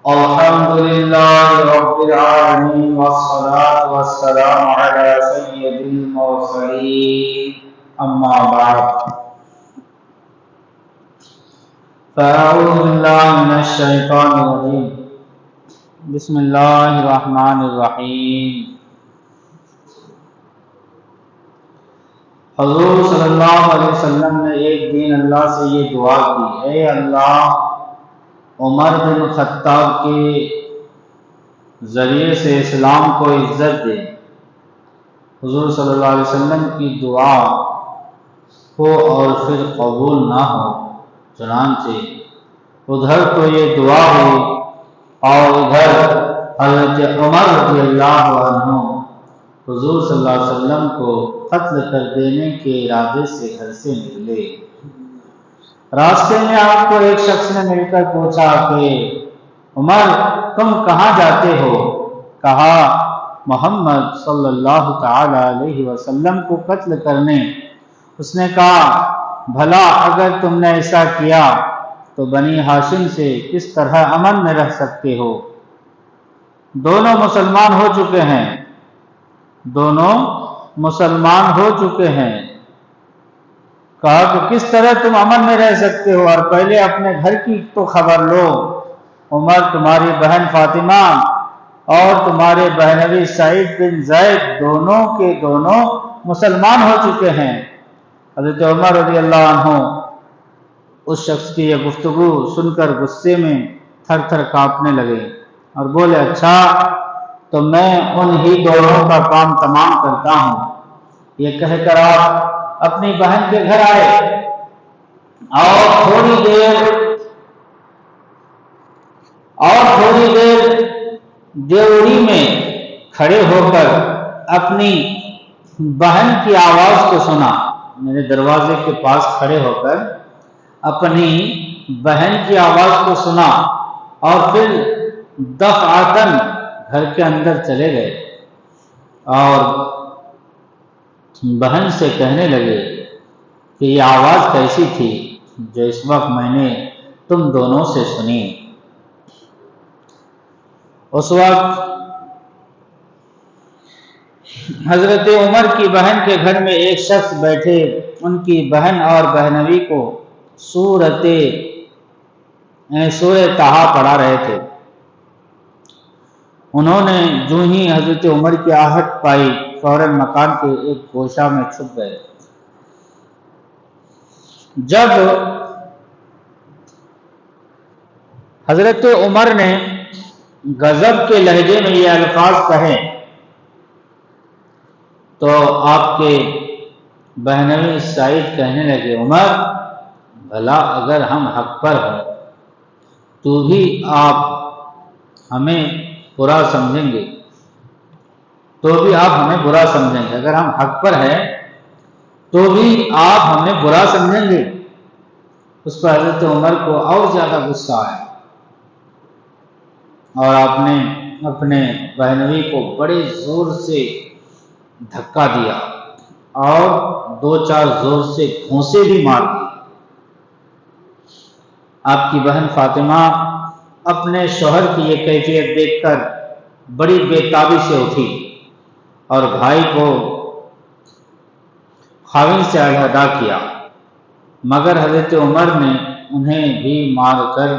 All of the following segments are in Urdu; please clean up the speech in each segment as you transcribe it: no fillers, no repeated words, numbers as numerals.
الحمد لله رب العالمين والصلاة والسلام على سيد المرسلين أما بعد فأعوذ بالله من الشيطان الرجيم بسم الله الرحمن الرحيم حضور صلی اللہ علیہ وسلم نے ایک دن اللہ سے یہ دعا کی، اے اللہ عمر بن خطاب کے ذریعے سے اسلام کو عزت دے۔ حضور صلی اللہ علیہ وسلم کی دعا ہو اور پھر قبول نہ ہو، چنانچہ ادھر تو یہ دعا ہوئی اور ادھر حضرت عمر رضی اللہ عنہ حضور صلی اللہ علیہ وسلم کو قتل کر دینے کے ارادے سے گھر سے نکلے۔ راستے میں آپ کو ایک شخص نے مل کر پوچھا کہ عمر تم کہاں جاتے ہو؟ کہا محمد صلی اللہ تعالی علیہ وسلم کو قتل کرنے۔ اس نے کہا بھلا اگر تم نے ایسا کیا تو بنی ہاشم سے کس طرح امن میں رہ سکتے ہو؟ دونوں مسلمان ہو چکے ہیں، دونوں مسلمان ہو چکے ہیں۔ کہا کہ کس طرح تم امن میں رہ سکتے ہو، اور پہلے اپنے گھر کی تو خبر لو۔ عمر تمہاری بہن فاطمہ اور تمہارے بہنوئی سعید بن زید دونوں کے دونوں مسلمان ہو چکے ہیں۔ حضرت عمر رضی اللہ عنہ اس شخص کی یہ گفتگو سن کر غصے میں تھر تھر کانپنے لگے اور بولے اچھا تو میں انہی دونوں کا کام تمام کرتا ہوں۔ یہ کہہ کر آپ اپنی بہن کے گھر آئے اور تھوڑی دیر دیوری میں کھڑے ہو کر اپنی بہن کی آواز کو سنا۔ میرے دروازے کے پاس کھڑے ہو کر اپنی بہن کی آواز کو سنا اور پھر دفعتاً گھر کے اندر چلے گئے اور بہن سے کہنے لگے کہ یہ آواز کیسی تھی جو اس وقت میں نے تم دونوں سے سنی؟ اس وقت حضرت عمر کی بہن کے گھر میں ایک شخص بیٹھے ان کی بہن اور بہنوئی کو سورہ طٰہٰ پڑھا رہے تھے۔ انہوں نے جو ہی حضرت عمر کی آہٹ پائی فوراً مکان کے ایک گوشہ میں چھپ گئے۔ جب حضرت عمر نے غضب کے لہجے میں یہ الفاظ کہے تو آپ کے بہنوئی سعید کہنے لگے عمر بھلا اگر ہم حق پر ہیں تو بھی آپ ہمیں برا سمجھیں گے، اگر ہم حق پر ہیں تو بھی آپ ہمیں برا سمجھیں گے۔ اس پر حضرت عمر کو اور زیادہ غصہ آیا اور آپ نے اپنے بہنوئی کو بڑے زور سے دھکا دیا اور دو چار زور سے گھونسے بھی مار دیے۔ آپ کی بہن فاطمہ اپنے شوہر کی یہ کیفیت دیکھ کر بڑی بے تابی سے اٹھی اور بھائی کو خاوند سے علیحدہ کیا، مگر حضرت عمر نے انہیں بھی مار کر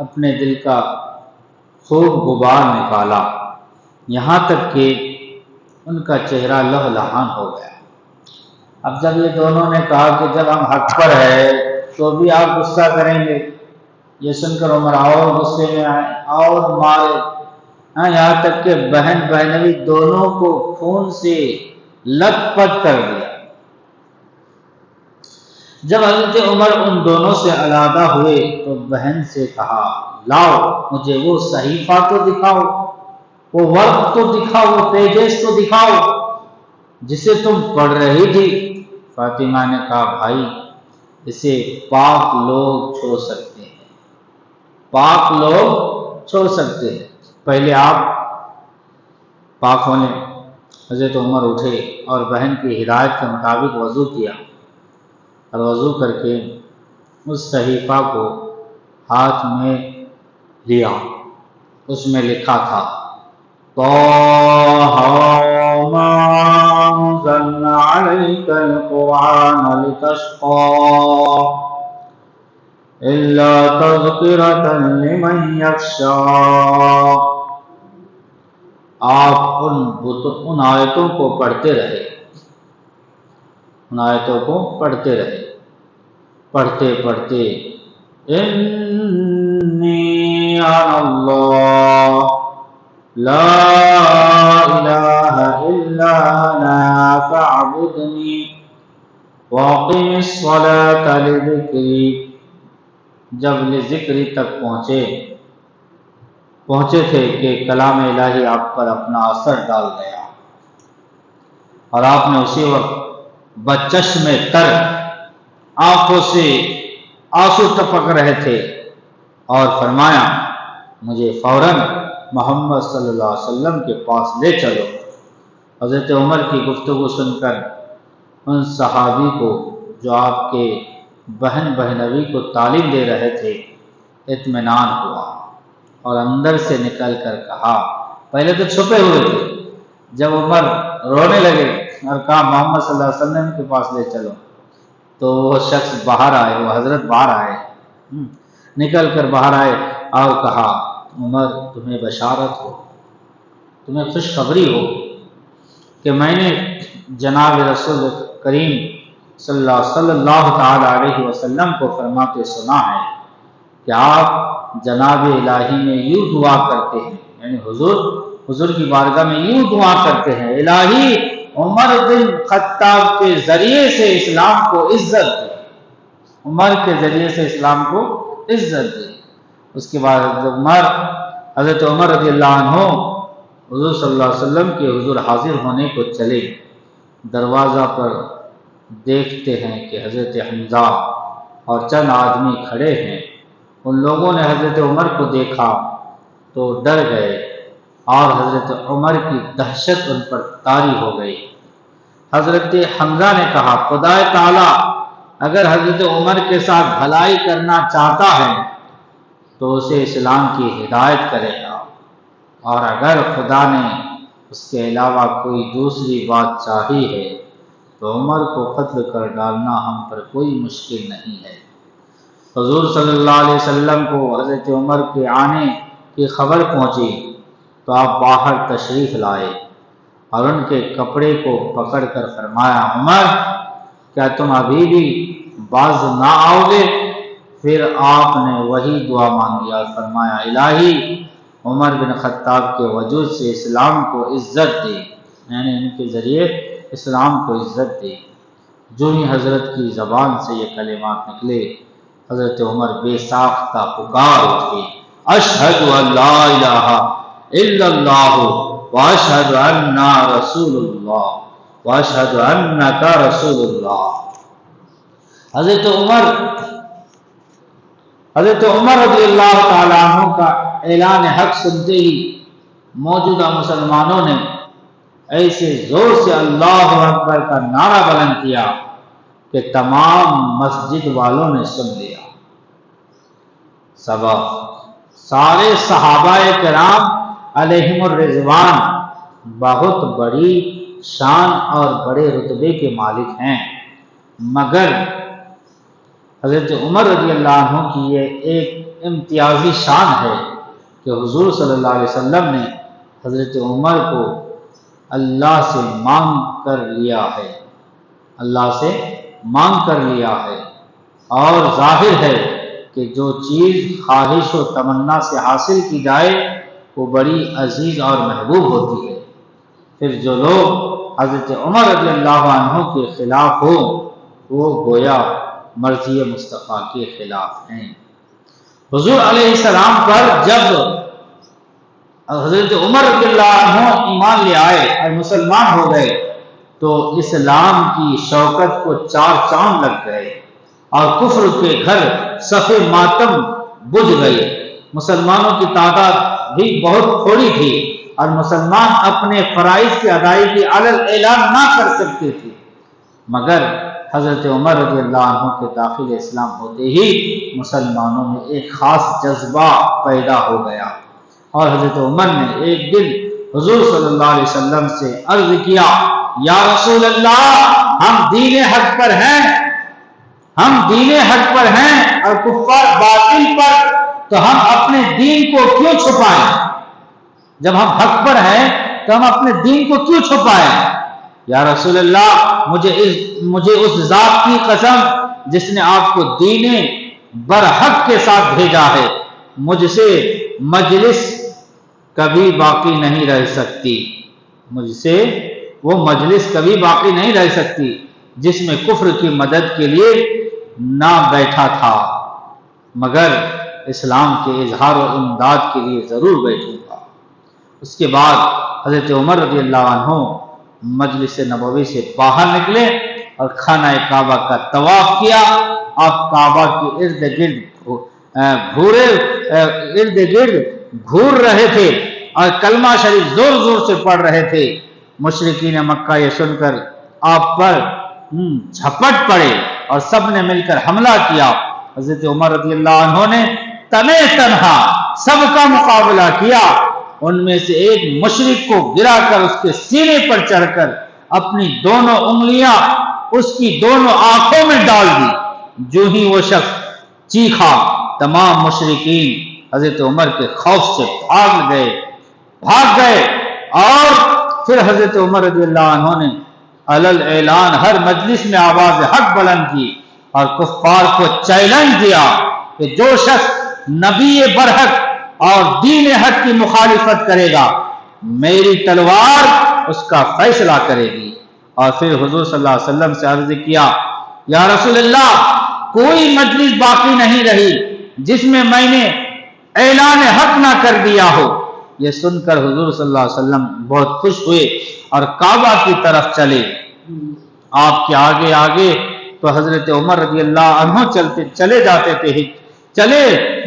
اپنے دل کا خوب غبار نکالا، یہاں تک کہ ان کا چہرہ لہو لہان ہو گیا۔ اب جب یہ دونوں نے کہا کہ جب ہم حق پر ہیں تو بھی آپ غصہ کریں گے، یہ سن کر عمر اور غصے میں آئے اور مارے، یہاں تک کہ بہن بہنوئی دونوں کو خون سے لت پت کر دیا۔ جب حضرت عمر ان دونوں سے علیحدہ ہوئے تو بہن سے کہا لاؤ مجھے وہ صحیفہ تو دکھاؤ، وہ ورق تو دکھاؤ، وہ پیجز تو دکھاؤ جسے تم پڑھ رہی تھی۔ فاطمہ نے کہا بھائی اسے پاک لوگ چھوڑ سکتے ہیں، پہلے آپ پاک ہونے۔ حضرت عمر اٹھے اور بہن کی ہدایت کے مطابق وضو کیا اور وضو کر کے اس صحیفہ کو ہاتھ میں لیا، اس میں لکھا تھا طه ما أنزلنا عليك القرآن لتشقى إلا تذكرة لمن يخشى۔ آپ ان آیتوں کو پڑھتے رہے، ان آیتوں کو پڑھتے رہے، پڑھتے پڑھتے انی انا اللہ لا الہ الا انا فاعبدنی واقم الصلاۃ لذکری۔ جب لذکری تک پہنچے تھے کہ کلام الہی آپ پر اپنا اثر ڈال گیا، اور آپ نے اسی وقت بچشم تر آنکھوں سے آنسو ٹپک رہے تھے اور فرمایا مجھے فوراً محمد صلی اللہ علیہ وسلم کے پاس لے چلو۔ حضرت عمر کی گفتگو سن کر ان صحابی کو جو آپ کے بہن بہنوئی کو تعلیم دے رہے تھے اطمینان ہوا، اور اندر سے نکل کر کہا، پہلے تو چھپے ہوئے تھے، جب عمر رونے لگے اور کہا محمد صلی اللہ علیہ وسلم کے پاس لے چلو، تو وہ شخص باہر آئے، وہ حضرت باہر آئے، نکل کر باہر آئے اور کہا عمر تمہیں بشارت ہو، تمہیں خوشخبری ہو کہ میں نے جناب رسول کریم صلی اللہ تعالی علیہ وسلم کو فرماتے سنا ہے کہ آپ جناب الہی میں یوں دعا کرتے ہیں، یعنی حضور کی بارگاہ میں یوں دعا کرتے ہیں، الہی عمر بن خطاب کے ذریعے سے اسلام کو عزت دے، عمر کے ذریعے سے اسلام کو عزت دے۔ اس کے بعد حضرت عمر رضی اللہ عنہ حضور صلی اللہ علیہ وسلم کے حضور حاضر ہونے کو چلے، دروازہ پر دیکھتے ہیں کہ حضرت حمزہ اور چند آدمی کھڑے ہیں۔ ان لوگوں نے حضرت عمر کو دیکھا تو ڈر گئے، اور حضرت عمر کی دہشت ان پر طاری ہو گئی۔ حضرت حمزہ نے کہا خدا تعالی اگر حضرت عمر کے ساتھ بھلائی کرنا چاہتا ہے تو اسے اسلام کی ہدایت کرے گا، اور اگر خدا نے اس کے علاوہ کوئی دوسری بات چاہی ہے تو عمر کو قتل کر ڈالنا ہم پر کوئی مشکل نہیں ہے۔ حضور صلی اللہ علیہ وسلم کو حضرت عمر کے آنے کی خبر پہنچی تو آپ باہر تشریف لائے اور ان کے کپڑے کو پکڑ کر فرمایا عمر کیا تم ابھی بھی باز نہ آؤ گے؟ پھر آپ نے وہی دعا مانگی اور فرمایا الہی عمر بن خطاب کے وجود سے اسلام کو عزت دے، یعنی ان کے ذریعے اسلام کو عزت دے۔ جو ہی حضرت کی زبان سے یہ کلمات نکلے حضرت عمر بے ساختہ پکار اٹھے اشہد ان لا الہ الا اللہ واشہد ان رسول اللہ واشہد انک رسول اللہ۔ حضرت عمر رضی اللہ تعالیٰ عنہ کا اعلان حق سنتے ہی موجودہ مسلمانوں نے ایسے زور سے اللہ اکبر کا نعرہ بلند کیا کہ تمام مسجد والوں نے سن لیا۔ سبب سارے صحابہ کرام علیہم الرضوان بہت بڑی شان اور بڑے رتبے کے مالک ہیں، مگر حضرت عمر رضی اللہ عنہ کی یہ ایک امتیازی شان ہے کہ حضور صلی اللہ علیہ وسلم نے حضرت عمر کو اللہ سے مانگ کر لیا ہے، اللہ سے مانگ کر لیا ہے، اور ظاہر ہے کہ جو چیز خواہش و تمنا سے حاصل کی جائے وہ بڑی عزیز اور محبوب ہوتی ہے۔ پھر جو لوگ حضرت عمر رضی اللہ عنہ کے خلاف ہو وہ گویا مرضی مصطفیٰ کے خلاف ہیں۔ حضور علیہ السلام پر جب حضرت عمر رضی اللہ عنہ ایمان لے آئے اور مسلمان ہو گئے تو اسلام کی شوکت کو چار چاند لگ گئے اور کفر کے گھر صف ماتم بجھ گئے۔ مسلمانوں کی تعداد بھی بہت تھوڑی تھی اور مسلمان اپنے فرائض کی ادائیگی علل اعلان نہ کر سکتے تھے، مگر حضرت عمر رضی اللہ عنہ کے داخل اسلام ہوتے ہی مسلمانوں میں ایک خاص جذبہ پیدا ہو گیا، اور حضرت عمر نے ایک دن حضور صلی اللہ علیہ وسلم سے عرض کیا، یا رسول اللہ، ہم دین حق پر ہیں، ہم دین حق پر ہیں اور کفار باطل پر، تو ہم اپنے دین کو کیوں چھپائیں؟ جب ہم حق پر ہیں تو ہم اپنے دین کو کیوں چھپائیں؟ یا رسول اللہ، مجھے اس ذات کی قسم جس نے آپ کو دین برحق کے ساتھ بھیجا ہے، مجھ سے مجلس کبھی باقی نہیں رہ سکتی، مجھ سے وہ مجلس کبھی باقی نہیں رہ سکتی جس میں کفر کی مدد کے لیے نہ بیٹھا تھا، مگر اسلام کے اظہار و امداد کے لیے ضرور بیٹھوں گا۔ اس کے بعد حضرت عمر رضی اللہ عنہ مجلس نبوی سے باہر نکلے اور خانہ کعبہ کا طواف کیا۔ آپ کعبہ کے ارد گرد گھور رہے تھے اور کلمہ شریف زور زور سے پڑھ رہے تھے۔ مشرکین مکہ یہ سن کر آپ پر جھپٹ پڑے اور سب نے مل کر حملہ کیا۔ حضرت عمر رضی اللہ عنہ نے تنے تنہا سب کا مقابلہ کیا۔ ان میں سے ایک مشرک کو گرا کر اس کے سینے پر چڑھ کر اپنی دونوں انگلیاں اس کی دونوں آنکھوں میں ڈال دی۔ جو ہی وہ شخص چیخا، تمام مشرکین حضرت عمر کے خوف سے بھاگ گئے اور پھر حضرت عمر رضی اللہ عنہ نے علل اعلان ہر مجلس میں آواز حق بلند کی اور کفار کو چیلنج دیا کہ جو شخص نبی برحق اور دین حق کی مخالفت کرے گا، میری تلوار اس کا فیصلہ کرے گی۔ اور پھر حضور صلی اللہ علیہ وسلم سے عرض کیا، یا رسول اللہ، کوئی مجلس باقی نہیں رہی جس میں میں نے اعلان حق نہ کر دیا ہو۔ یہ سن کر حضور صلی اللہ علیہ وسلم بہت خوش ہوئے اور کعبہ کی طرف چلے۔ آپ کے آگے آگے تو حضرت عمر رضی اللہ عنہ چلے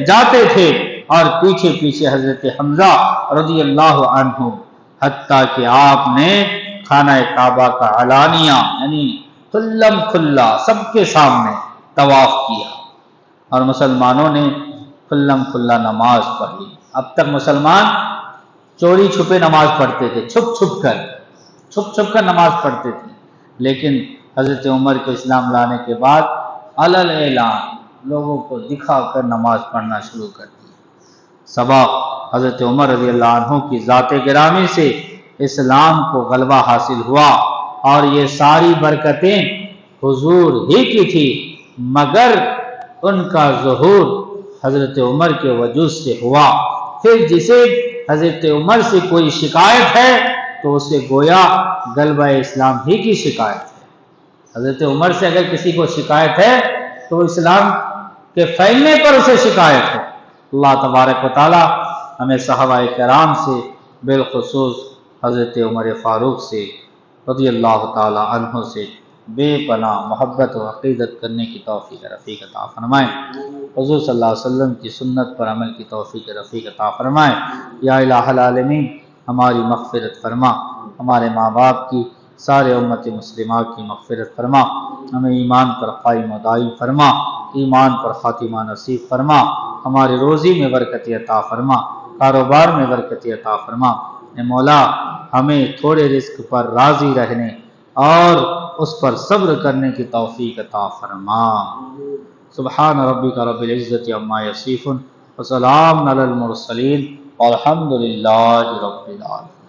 جاتے تھے اور پیچھے پیچھے حضرت حمزہ رضی اللہ عنہ، حتیٰ کہ آپ نے خانہ کعبہ کا علانیہ یعنی کھلم کھلا سب کے سامنے طواف کیا، اور مسلمانوں نے کھلم کھلا نماز پڑھی۔ اب تک مسلمان چوری چھپے نماز پڑھتے تھے، چھپ کر نماز پڑھتے تھے، لیکن حضرت عمر کے اسلام لانے کے بعد علل اعلان لوگوں کو دکھا کر نماز پڑھنا شروع کر دی۔ سبق حضرت عمر رضی اللہ عنہ کی ذات گرامی سے اسلام کو غلبہ حاصل ہوا، اور یہ ساری برکتیں حضور ہی کی تھی، مگر ان کا ظہور حضرت عمر کے وجود سے ہوا۔ پھر جسے حضرت عمر سے کوئی شکایت ہے تو اسے گویا غلبہ اسلام ہی کی شکایت ہے۔ حضرت عمر سے اگر کسی کو شکایت ہے تو اسلام کے پھیلنے پر اسے شکایت ہے۔ اللہ تبارک و تعالی ہمیں صحابہ کرام سے، بالخصوص حضرت عمر فاروق سے رضی اللہ تعالی عنہ سے بے پناہ محبت و عقیدت کرنے کی توفیق رفیق عطا فرمائے۔ حضور صلی اللہ علیہ وسلم کی سنت پر عمل کی توفیق رفیق عطا فرمائے۔ یا الہ العالمین، ہماری مغفرت فرما، ہمارے ماں باپ کی، سارے امت مسلمہ کی مغفرت فرما، ہمیں ایمان پر قائم و دائم فرما، ایمان پر خاتمہ نصیب فرما، ہماری روزی میں برکت عطا فرما، کاروبار میں برکت عطا فرما۔ اے مولا، ہمیں تھوڑے رزق پر راضی رہنے اور اس پر صبر کرنے کی توفیق عطا فرما۔ سبحان ربک رب العزت عما یصفون وسلام علی المرسلین والحمد للہ رب العالمین۔